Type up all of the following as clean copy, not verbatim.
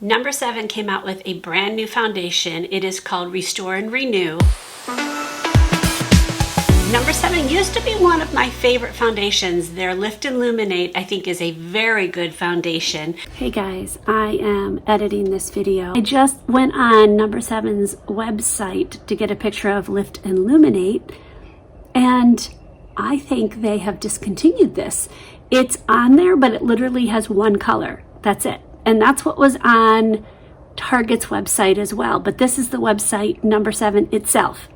No7 came out with a brand new foundation. It is called Restore and Renew. No7 used to be one of my favorite foundations. Their Lift and Illuminate, I think, is a very good foundation. Hey guys, I am editing this video. I just went on No7's website to get a picture of Lift and Illuminate, and I think they have discontinued this. It's on there, but it literally has one color. That's it. And that's what was on Target's website as well. But this is the website No7 itself.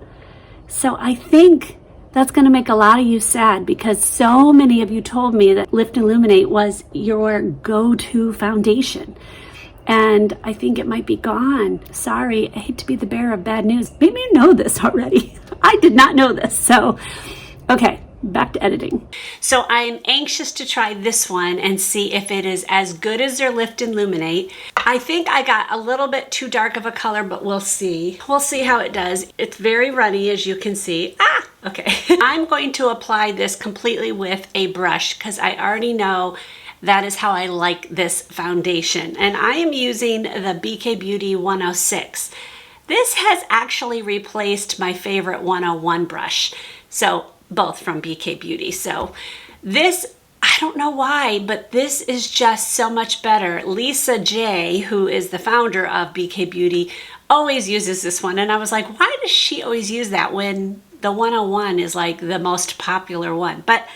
So I think that's going to make a lot of you sad, because so many of you told me that Lift and Illuminate was your go-to foundation. And I think it might be gone. Sorry, I hate to be the bearer of bad news. Maybe you know this already. I did not know this. So, okay. Back to editing. So I am anxious to try this one and see if it is as good as their Lift and Illuminate. I think I got a little bit too dark of a color, but we'll see. We'll see how it does. It's very runny, as you can see. Okay. I'm going to apply this completely with a brush because I already know that is how I like this foundation. And I am using the BK Beauty 106. This has actually replaced my favorite 101 brush. So both from BK Beauty. So this, I don't know why, but this is just so much better. Lisa J, who is the founder of BK Beauty, always uses this one. And I was like, why does she always use that when the 101 is like the most popular one? But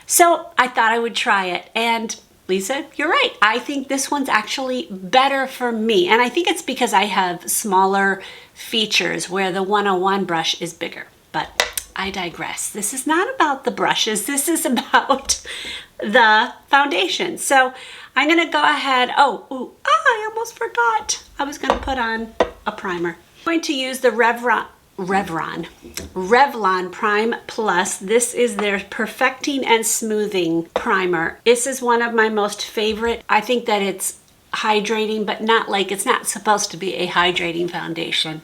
so I thought I would try it. And Lisa, you're right. I think this one's actually better for me. And I think it's because I have smaller features where the 101 brush is bigger. But I digress. This is not about the brushes. This is about the foundation. So I'm going to go ahead. I almost forgot. I was going to put on a primer. I'm going to use the Revlon Prime Plus. This is their Perfecting and Smoothing Primer. This is one of my most favorite. I think that it's hydrating, but not like, it's not supposed to be a hydrating foundation,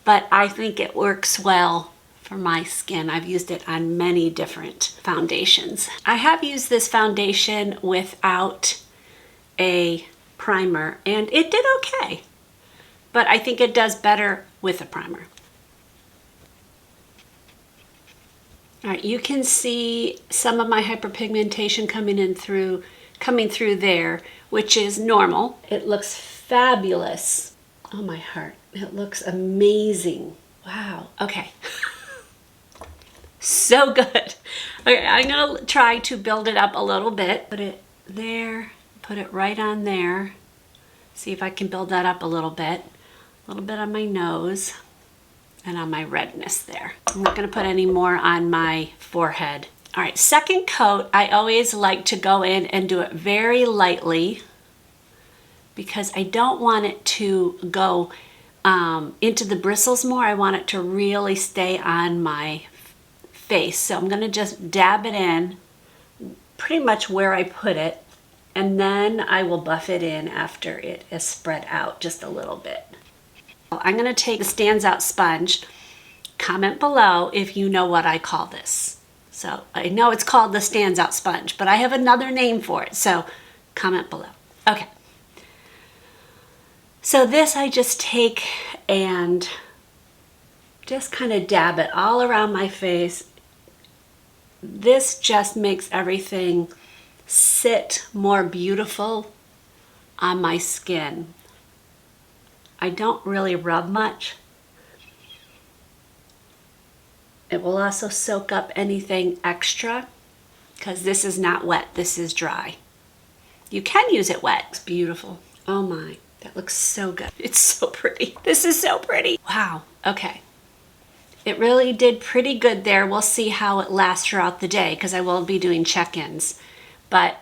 but I think it works well for my skin. I've used it on many different foundations. I have used this foundation without a primer and it did okay, but I think it does better with a primer. All right, you can see some of my hyperpigmentation coming through there, which is normal. It looks fabulous. Oh my heart, it looks amazing. Wow, okay. So good. Okay, I'm gonna try to build it up a little bit. Put it there, put it right on there. See if I can build that up a little bit on my nose and on my redness there. I'm not gonna put any more on my forehead. All right, second coat, I always like to go in and do it very lightly because I don't want it to go into the bristles more. I want it to really stay on my face. So I'm going to just dab it in pretty much where I put it, and then I will buff it in after it is spread out just a little bit. I'm going to take the Stands Out sponge. Comment below if you know what I call this. So I know it's called the Stands Out sponge, but I have another name for it. So comment below. Okay. So this I just take and just kind of dab it all around my face. This just makes everything sit more beautiful on my skin. I don't really rub much. It will also soak up anything extra because this is not wet, this is dry. You can use it wet. It's beautiful. Oh my, that looks so good. It's so pretty. This is so pretty. Wow, okay. It really did pretty good there. We'll see how it lasts throughout the day because I will be doing check-ins, but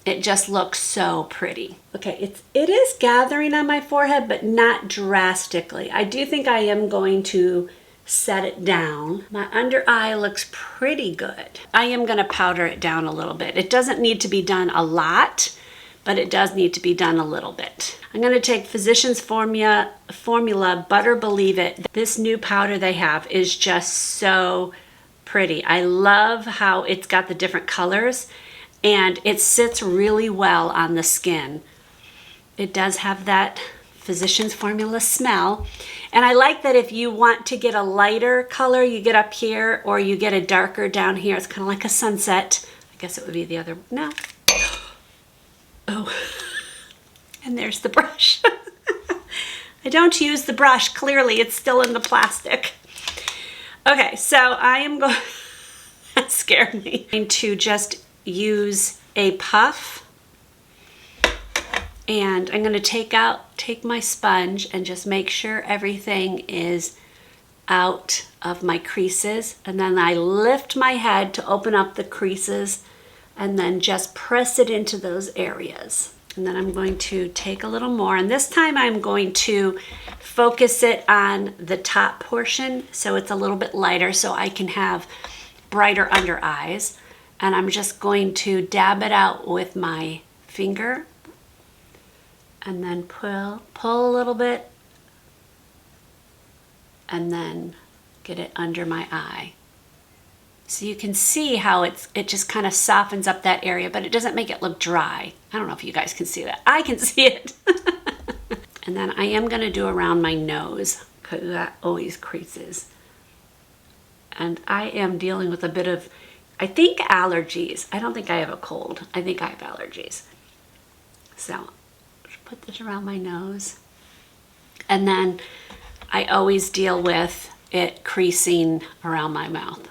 it just looks so pretty. Okay, it is gathering on my forehead, but not drastically. I do think I am going to set it down. My under eye looks pretty good. I am going to powder it down a little bit. It doesn't need to be done a lot, but it does need to be done a little bit. I'm going to take Physicians Formula Butter Believe It. This new powder they have is just so pretty. I love how it's got the different colors and it sits really well on the skin. It does have that Physicians Formula smell. And I like that if you want to get a lighter color, you get up here, or you get a darker down here. It's kind of like a sunset. I guess it would be the other, no. Oh, and there's the brush. I don't use the brush, clearly it's still in the plastic. Okay, so I am going, that scared me. I'm going to just use a puff, and I'm going to take my sponge and just make sure everything is out of my creases, and then I lift my head to open up the creases and then just press it into those areas. And then I'm going to take a little more, and this time I'm going to focus it on the top portion so it's a little bit lighter so I can have brighter under eyes. And I'm just going to dab it out with my finger and then pull a little bit and then get it under my eye. So you can see how it just kind of softens up that area, but it doesn't make it look dry. I don't know if you guys can see that. I can see it. And then I am gonna do around my nose because that always creases. And I am dealing with a bit of, I think, allergies. I don't think I have a cold. I think I have allergies. So put this around my nose. And then I always deal with it creasing around my mouth.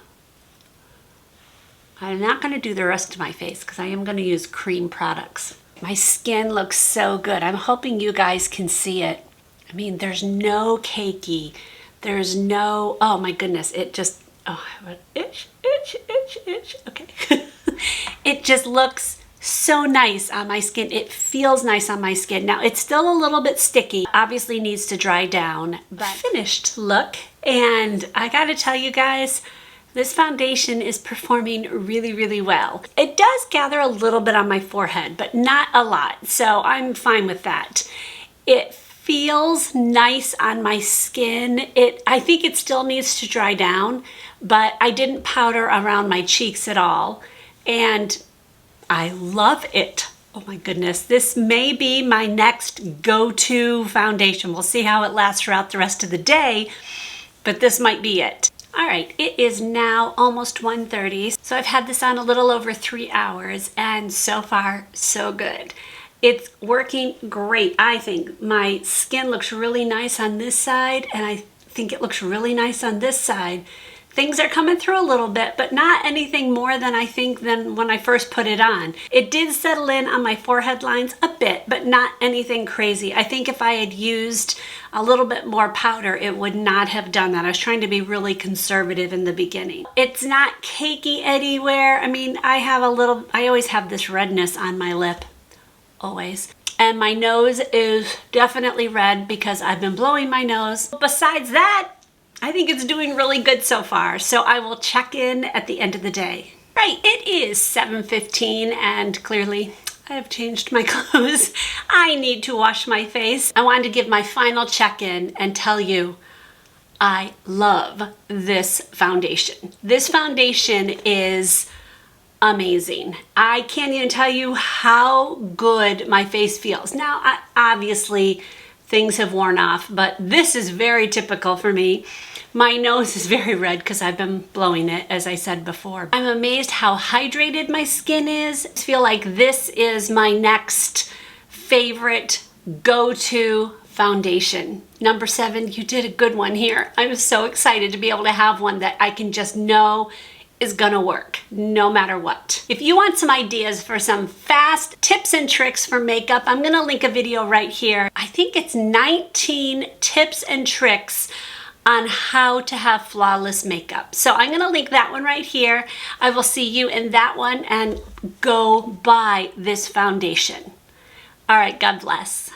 I'm not going to do the rest of my face because I am going to use cream products. My skin looks so good. I'm hoping you guys can see it. I mean, there's no cakey. There's no, oh my goodness, it just, oh, I would itch, itch, itch, itch. Okay. It just looks so nice on my skin. It feels nice on my skin. Now, it's still a little bit sticky. Obviously needs to dry down, but finished look. And I got to tell you guys, this foundation is performing really, really well. It does gather a little bit on my forehead, but not a lot, so I'm fine with that. It feels nice on my skin. I think it still needs to dry down, but I didn't powder around my cheeks at all, and I love it. Oh my goodness, this may be my next go-to foundation. We'll see how it lasts throughout the rest of the day, but this might be it. All right, it is now almost 1:30, so I've had this on a little over 3 hours, and so far, so good. It's working great, I think. My skin looks really nice on this side, and I think it looks really nice on this side. Things are coming through a little bit, but not anything more than I think than when I first put it on. It did settle in on my forehead lines a bit, but not anything crazy. I think if I had used a little bit more powder, it would not have done that. I was trying to be really conservative in the beginning. It's not cakey anywhere. I mean, I always have this redness on my lip, always. And my nose is definitely red because I've been blowing my nose. Besides that, I think it's doing really good so far, so I will check in at the end of the day. Right, it is 7:15 and clearly I have changed my clothes. I need to wash my face. I wanted to give my final check-in and tell you I love this foundation. This foundation is amazing. I can't even tell you how good my face feels. Now, obviously, things have worn off, but this is very typical for me. My nose is very red because I've been blowing it, as I said before. I'm amazed how hydrated my skin is. I feel like this is my next favorite go-to foundation. Number 7, you did a good one here. I'm so excited to be able to have one that I can just know is gonna work no matter what. If you want some ideas for some fast tips and tricks for makeup, I'm gonna link a video right here. I think it's 19 tips and tricks on how to have flawless makeup. So I'm gonna link that one right here. I will see you in that one, and go buy this foundation. All right, God bless.